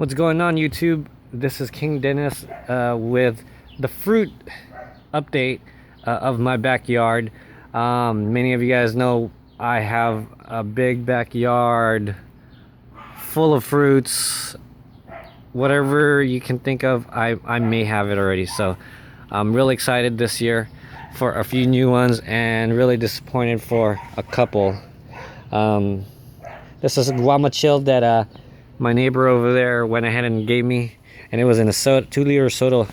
What's going on, YouTube? This is King Dennis with the fruit update of my backyard. Many of you guys know I have a big backyard full of fruits. Whatever you can think of, I may have it already. So I'm really excited this year for a few new ones and really disappointed for a couple. This is a guamachil that my neighbor over there went ahead and gave me, and it was in a 2-liter soda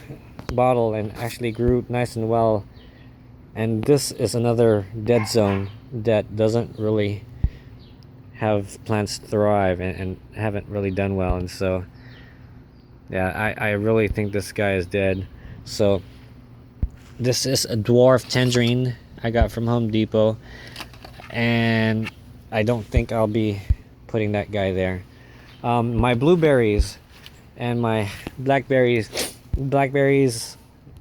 bottle and actually grew nice and well. And this is another dead zone that doesn't really have plants thrive and haven't really done well. And so yeah, I really think this guy is dead. So this is a dwarf tangerine I got from Home Depot, and I don't think I'll be putting that guy there. My blueberries and my blackberries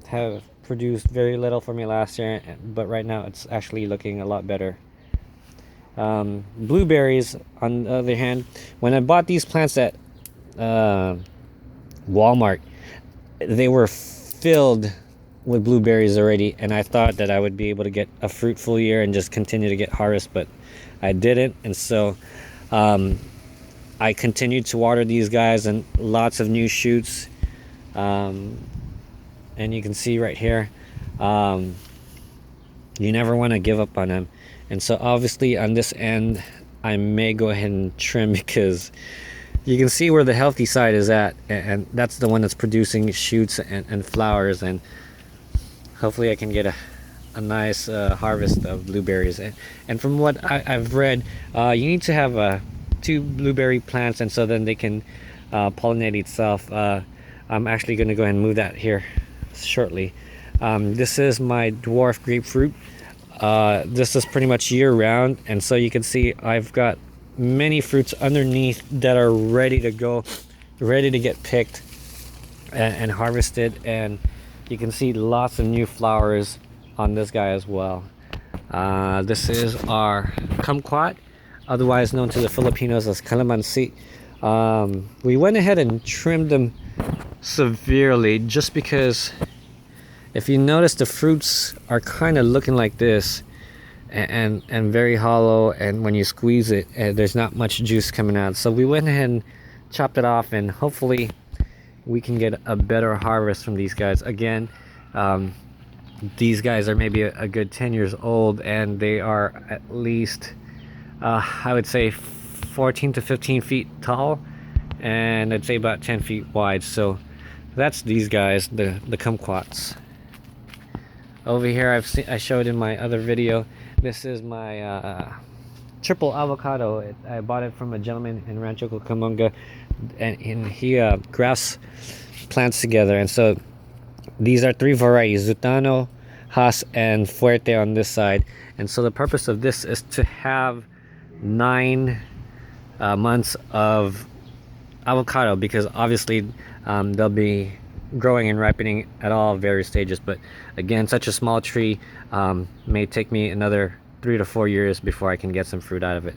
have produced very little for me last year, but right now it's actually looking a lot better. Blueberries, on the other hand, when I bought these plants at Walmart, they were filled with blueberries already, and I thought that I would be able to get a fruitful year and just continue to get harvest, but I didn't. And so I continued to water these guys, and lots of new shoots, and you can see right here, you never want to give up on them. And so obviously on this end I may go ahead and trim, because you can see where the healthy side is at, and that's the one that's producing shoots and flowers, and hopefully I can get a nice harvest of blueberries. And from what I've read, you need to have 2 blueberry plants, and so then they can pollinate itself. I'm actually going to go ahead and move that here shortly. This is my dwarf grapefruit. This is pretty much year-round, and so you can see I've got many fruits underneath that are ready to go, ready to get picked and harvested, and you can see lots of new flowers on this guy as well. This is our kumquat, otherwise known to the Filipinos as calamansi. We went ahead and trimmed them severely, just because if you notice, the fruits are kind of looking like this, and very hollow, and when you squeeze it, there's not much juice coming out. So we went ahead and chopped it off, and hopefully we can get a better harvest from these guys. Again, these guys are maybe a good 10 years old, and they are at least I would say 14 to 15 feet tall, and I'd say about 10 feet wide. So that's these guys, the kumquats. Over here, I showed in my other video, this is my triple avocado. I bought it from a gentleman in Rancho Cucamonga, and he grafts plants together. And so these are 3 varieties: Zutano, Hass, and Fuerte on this side. And so the purpose of this is to have 9 months of avocado, because obviously they'll be growing and ripening at all various stages. But again, such a small tree may take me another 3 to 4 years before I can get some fruit out of it.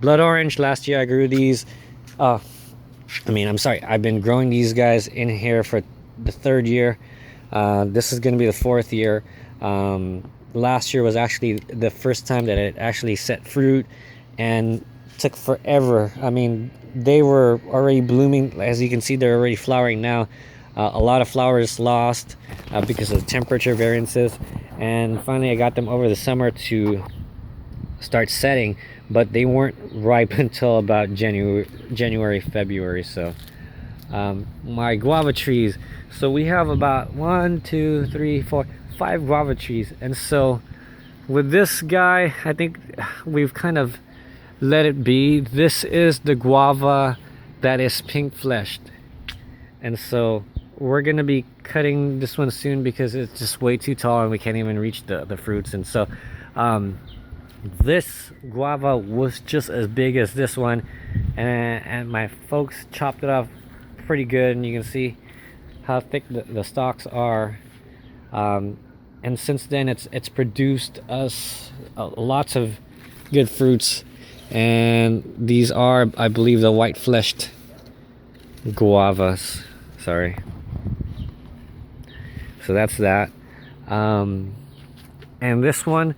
Blood orange, last year I grew these. I've been growing these guys in here for the 3rd year. This is going to be the 4th year. Last year was actually the first time that it actually set fruit, and took forever. I mean, they were already blooming. As you can see, they're already flowering now. A lot of flowers lost because of temperature variances, and finally I got them over the summer to start setting, but they weren't ripe until about January, February. So my guava trees, so we have about 1, 2, 3, 4, 5 guava trees. And so with this guy, I think we've kind of let it be. This is the guava that is pink fleshed, and so we're gonna be cutting this one soon because it's just way too tall and we can't even reach the fruits. And so this guava was just as big as this one, and my folks chopped it off pretty good, and you can see how thick the stalks are. And since then it's produced us lots of good fruits, and these are, I believe, the white fleshed guavas. Sorry. So that's that. And this one,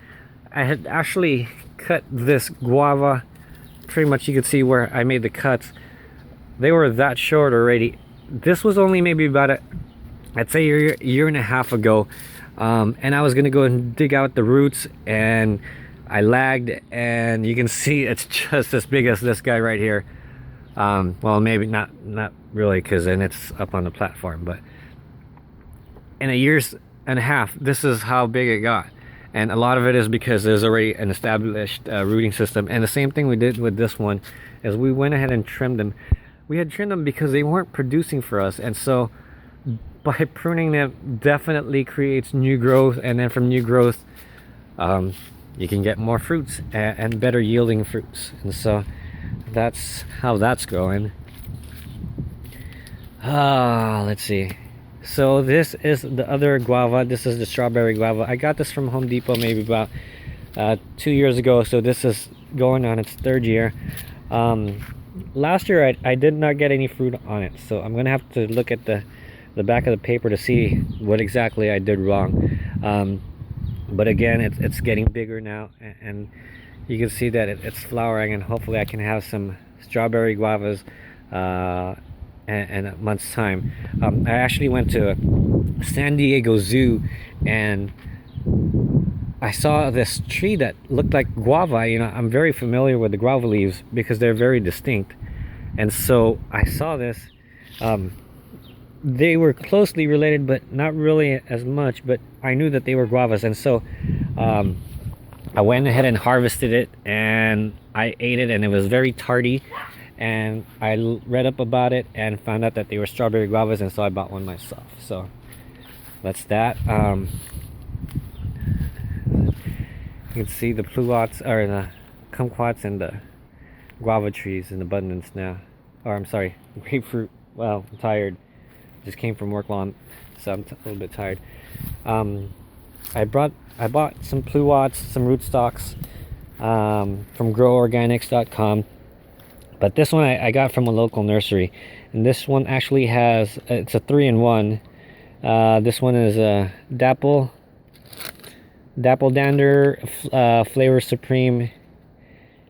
I had actually cut this guava. Pretty much you could see where I made the cuts. They were that short already. This was only maybe about I'd say a year and a half ago. And I was gonna go and dig out the roots, and I lagged, and you can see it's just as big as this guy right here. Well, maybe not really, because then it's up on the platform, but in a year and a half, this is how big it got. And a lot of it is because there's already an established rooting system. And the same thing we did with this one is we went ahead and trimmed them. We had trimmed them because they weren't producing for us, and so by pruning them definitely creates new growth, and then from new growth you can get more fruits and better yielding fruits. And so that's how that's going. Let's see. So this is the other guava. This is the strawberry guava. I got this from Home Depot maybe about 2 years ago, so this is going on its third year. Last year I did not get any fruit on it, so I'm gonna have to look at the back of the paper to see what exactly I did wrong. But again, it's getting bigger now, and you can see that it's flowering, and hopefully I can have some strawberry guavas in a month's time. I actually went to San Diego Zoo, and I saw this tree that looked like guava. You know, I'm very familiar with the guava leaves because they're very distinct, and so I saw this. They were closely related, but not really as much, but I knew that they were guavas, and so I went ahead and harvested it, and I ate it, and it was very tardy, and I read up about it and found out that they were strawberry guavas, and so I bought one myself. So that's that. You can see the pluots, or the kumquats, and the guava trees in abundance now. Or I'm sorry, grapefruit. Well, I'm tired. Just came from work long, so I'm a little bit tired. I bought some pluots, some rootstocks from groworganics.com, but this one I got from a local nursery, and this one actually has, it's a 3-in-1. This one is a Dapple Dander Flavor Supreme,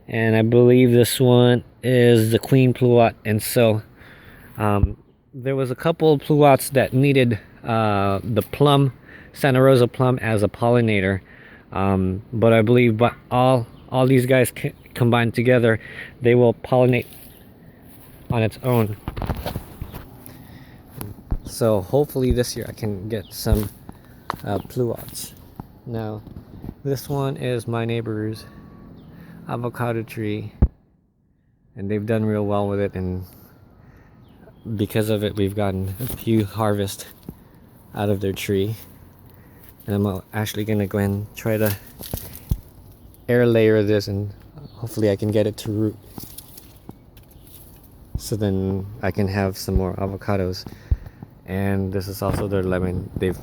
and I believe this one is the Queen Pluot. And so there was a couple of pluots that needed the plum, Santa Rosa plum, as a pollinator, but I believe all these guys combined together, they will pollinate on its own. So hopefully this year I can get some pluots. Now this one is my neighbor's avocado tree, and they've done real well with it, and because of it we've gotten a few harvests out of their tree. And I'm actually gonna go ahead and try to air layer this, and hopefully I can get it to root, so then I can have some more avocados. And this is also their lemon. They've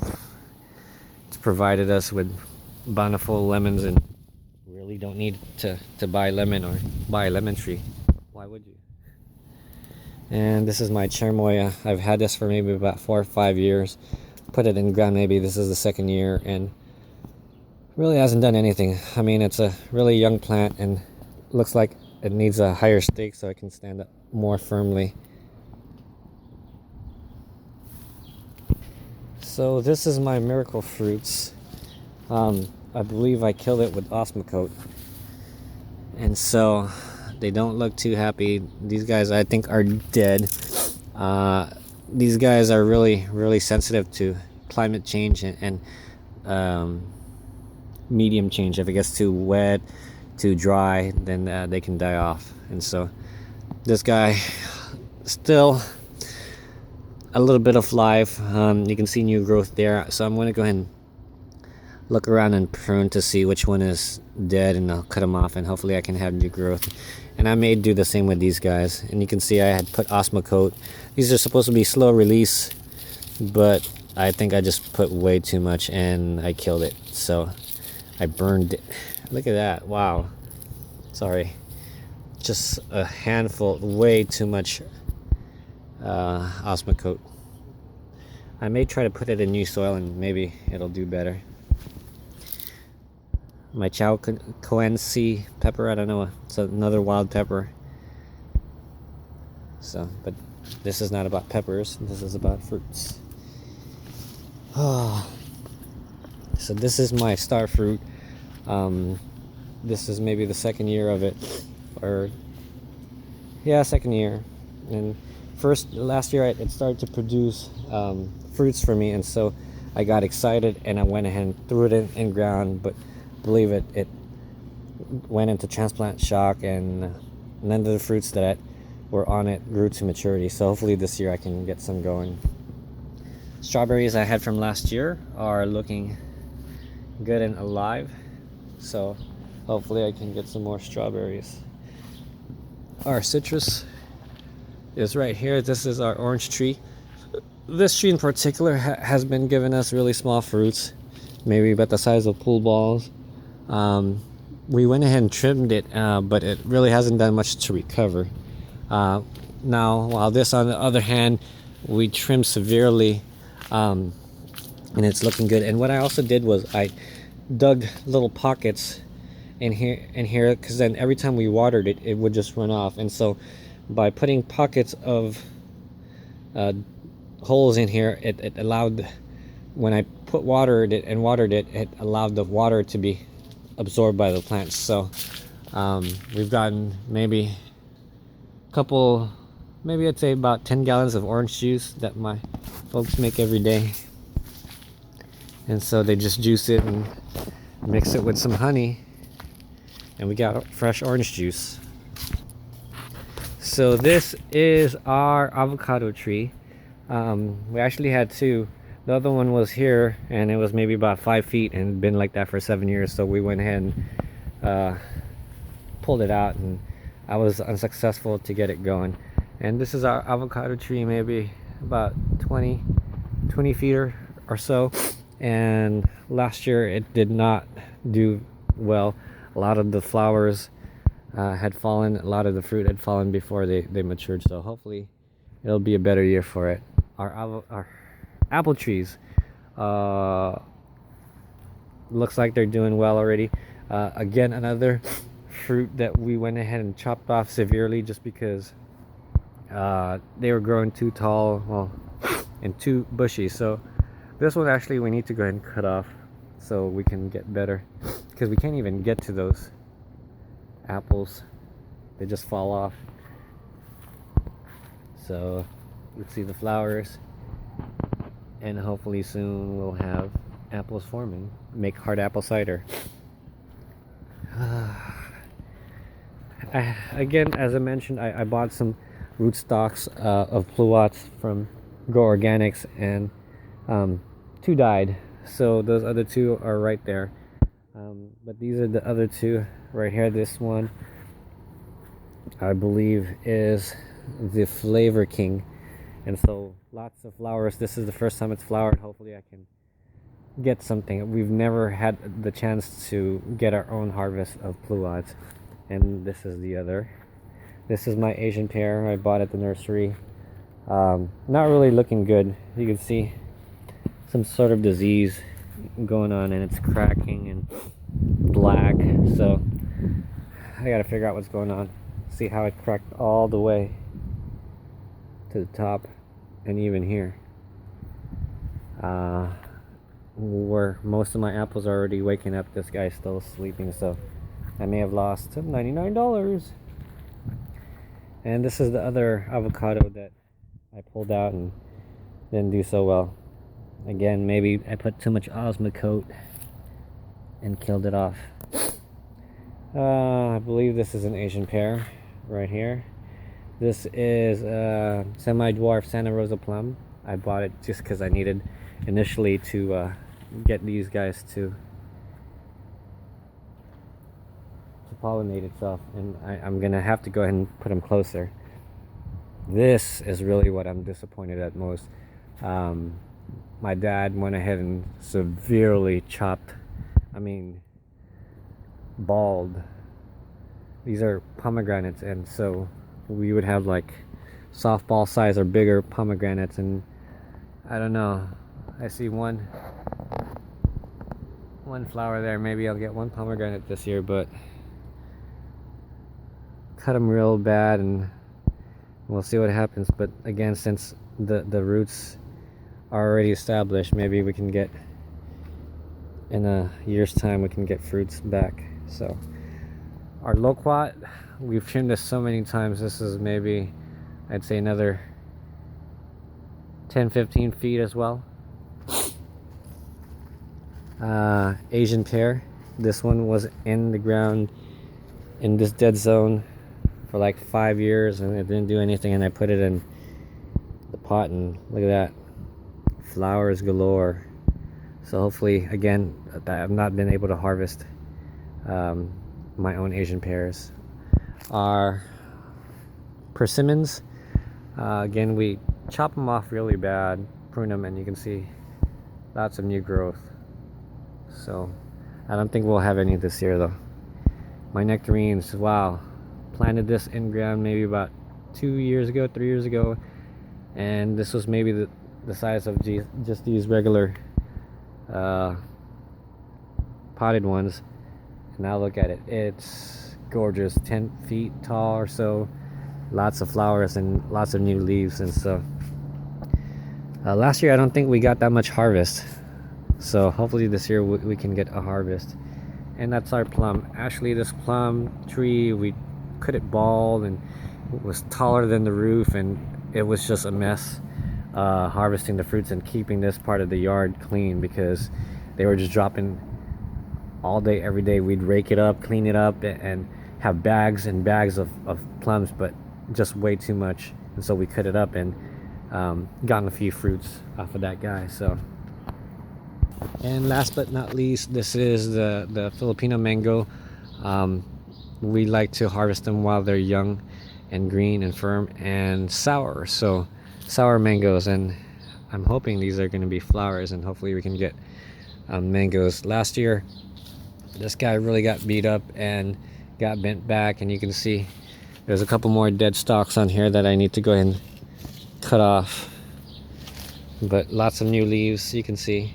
provided us with bountiful lemons, and really don't need to buy lemon or buy a lemon tree. Why would you? And this is my cherimoya. I've had this for maybe about 4 or 5 years. Put it in the ground, maybe this is the 2nd year, and really hasn't done anything. I mean, it's a really young plant and looks like it needs a higher stake so it can stand up more firmly. So this is my miracle fruits. I believe I killed it with Osmocote, and so they don't look too happy. These guys, I think, are dead. These guys are really sensitive to climate change and medium change. If it gets too wet, too dry, then they can die off. And so this guy still a little bit of life. You can see new growth there, so I'm going to go ahead and look around and prune to see which one is dead, and I'll cut them off, and hopefully I can have new growth. And I may do the same with these guys. And you can see I had put Osmocote. These are supposed to be slow release, but I think I just put way too much and I killed it. So I burned it. Look at that. Wow. Sorry. Just a handful, way too much Osmocote. I may try to put it in new soil and maybe it'll do better. My Chow Coense pepper, I don't know, it's another wild pepper. So, but this is not about peppers, this is about fruits. Oh. So this is my star fruit. This is maybe the second year of it, or yeah, second year. And last year it started to produce fruits for me, and so I got excited and I went ahead and threw it in ground. But believe it went into transplant shock, and none of the fruits that were on it grew to maturity. So hopefully this year I can get some going. Strawberries I had from last year are looking good and alive, so hopefully I can get some more strawberries. Our citrus is right here. This is our orange tree. This tree in particular has been giving us really small fruits, maybe about the size of pool balls. We went ahead and trimmed it, but it really hasn't done much to recover. Now, while this, on the other hand, we trimmed severely, and it's looking good. And what I also did was I dug little pockets in here, because then every time we watered it, it would just run off. And so by putting pockets of holes in here, it allowed, when I put watered it, it allowed the water to be absorbed by the plants. So we've gotten maybe I'd say about 10 gallons of orange juice that my folks make every day. And so they just juice it and mix it with some honey, and we got fresh orange juice. So this is our avocado tree. We actually had two. The other one was here, and it was maybe about 5 feet and been like that for 7 years. So we went ahead and pulled it out, and I was unsuccessful to get it going. And this is our avocado tree, maybe about 20 feet or so. And last year it did not do well. A lot of the flowers had fallen, a lot of the fruit had fallen before they matured. So hopefully it'll be a better year for it. Our apple trees looks like they're doing well already. Again, another fruit that we went ahead and chopped off severely just because they were growing too tall, and too bushy. So this one actually we need to go ahead and cut off so we can get better, because we can't even get to those apples, they just fall off. So let's see the flowers, and hopefully soon we'll have apples forming, make hard apple cider. Again, as I mentioned, I bought some rootstocks of pluots from Grow Organics, and 2 died, so those other 2 are right there. But these are the other 2 right here. This one I believe is the Flavor King, and so lots of flowers. This is the first time it's flowered. Hopefully I can get something. We've never had the chance to get our own harvest of pluots. And this is the other. This is my Asian pear I bought at the nursery. Not really looking good. You can see some sort of disease going on, and it's cracking and black. So I gotta figure out what's going on. See how it cracked all the way to the top, and even here. Where most of my apples are already waking up, this guy's still sleeping, so I may have lost $99. And this is the other avocado that I pulled out and didn't do so well. Again, maybe I put too much Osmocote and killed it off. I believe this is an Asian pear right here. This is a semi-dwarf Santa Rosa plum. I bought it just because I needed initially to get these guys to pollinate itself, and I'm gonna have to go ahead and put them closer. This is really what I'm disappointed at most. My dad went ahead and severely chopped, bald. These are pomegranates, and so we would have like softball size or bigger pomegranates, and I don't know, I see one flower there. Maybe I'll get one pomegranate this year, but cut them real bad and we'll see what happens. But again, since the roots are already established, maybe we can get, in a year's time, we can get fruits back. So our loquat, we've trimmed this so many times. This is maybe, I'd say, another 10-15 feet as well. Asian pear, this one was in the ground in this dead zone for like 5 years and it didn't do anything, and I put it in the pot and look at that, flowers galore. So hopefully, again, I've not been able to harvest my own Asian pears. Our persimmons, again, we chop them off really bad, prune them, and you can see lots of new growth. So I don't think we'll have any this year though. My nectarines, wow, planted this in ground maybe about 3 years ago, and this was maybe the size of just these regular potted ones. And now look at it, it's gorgeous, 10 feet tall or so, lots of flowers and lots of new leaves. And so last year I don't think we got that much harvest, so hopefully this year we can get a harvest. And that's our plum. Actually, this plum tree, we cut it bald and it was taller than the roof, and it was just a mess harvesting the fruits and keeping this part of the yard clean, because they were just dropping all day every day. We'd rake it up, clean it up, and have bags and bags of plums, but just way too much. And so we cut it up and gotten a few fruits off of that guy. So, and last but not least, this is the Filipino mango. We like to harvest them while they're young and green and firm and sour. So sour mangoes, and I'm hoping these are going to be flowers, and hopefully we can get mangoes. Last year this guy really got beat up and got bent back, and you can see there's a couple more dead stalks on here that I need to go ahead and cut off. But lots of new leaves, you can see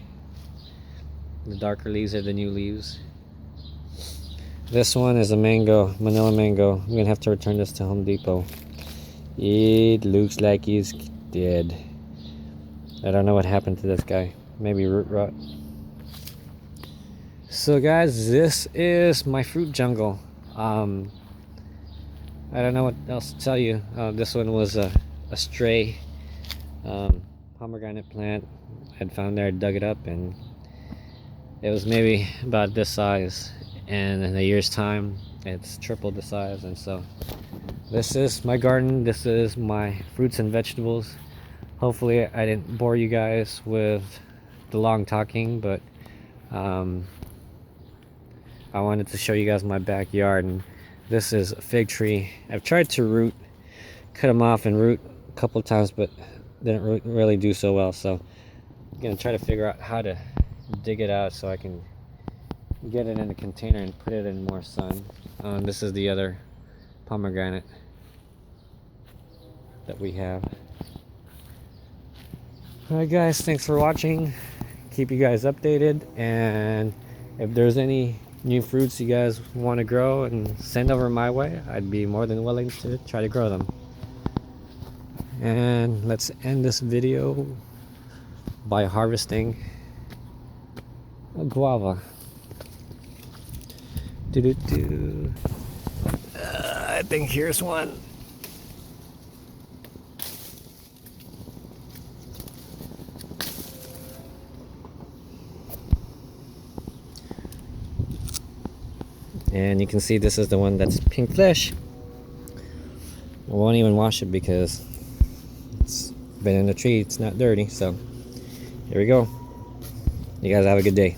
the darker leaves are the new leaves. This one is a mango, Manila mango. I'm gonna have to return this to Home Depot. It looks like he's dead. I don't know what happened to this guy. Maybe root rot. So guys, this is my fruit jungle. I don't know what else to tell you. This one was a stray pomegranate plant I'd found there. I dug it up and it was maybe about this size, and in a year's time it's tripled the size. And so this is my garden, this is my fruits and vegetables. Hopefully I didn't bore you guys with the long talking, but I wanted to show you guys my backyard. And this is a fig tree. I've tried to cut them off and root a couple times, but didn't really do so well. So I'm gonna try to figure out how to dig it out so I can get it in a container and put it in more sun. This is the other pomegranate that we have. Alright guys, thanks for watching. Keep you guys updated, and if there's any new fruits you guys want to grow and send over my way, I'd be more than willing to try to grow them. And let's end this video by harvesting a guava. I think here's one. And you can see this is the one that's pink flesh. I won't even wash it because it's been in the tree, it's not dirty. So here we go. You guys have a good day.